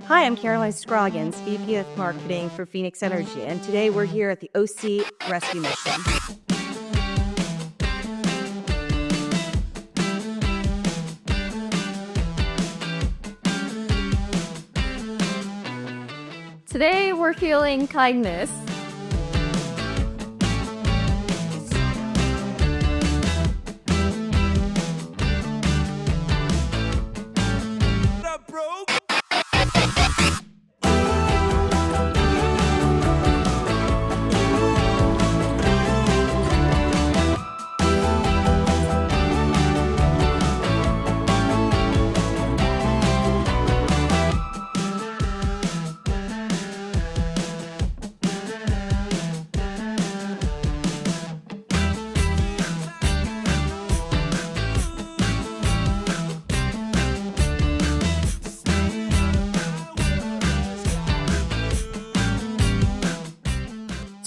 Hi, I'm Caroline Scroggins, VP of Marketing for Phoenix Energy, and today we're here at the OC Rescue Mission. Today we're feeling kindness.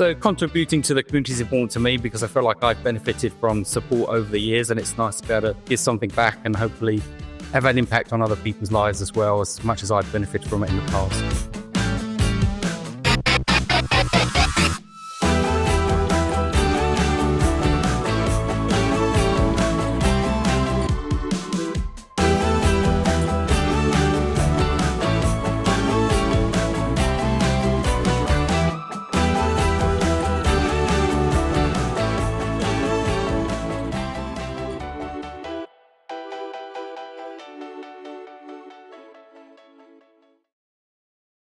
So contributing to the community is important to me because I feel like I've benefited from support over the years, and it's nice to be able to give something back and hopefully have an impact on other people's lives as well, as much as I've benefited from it in the past.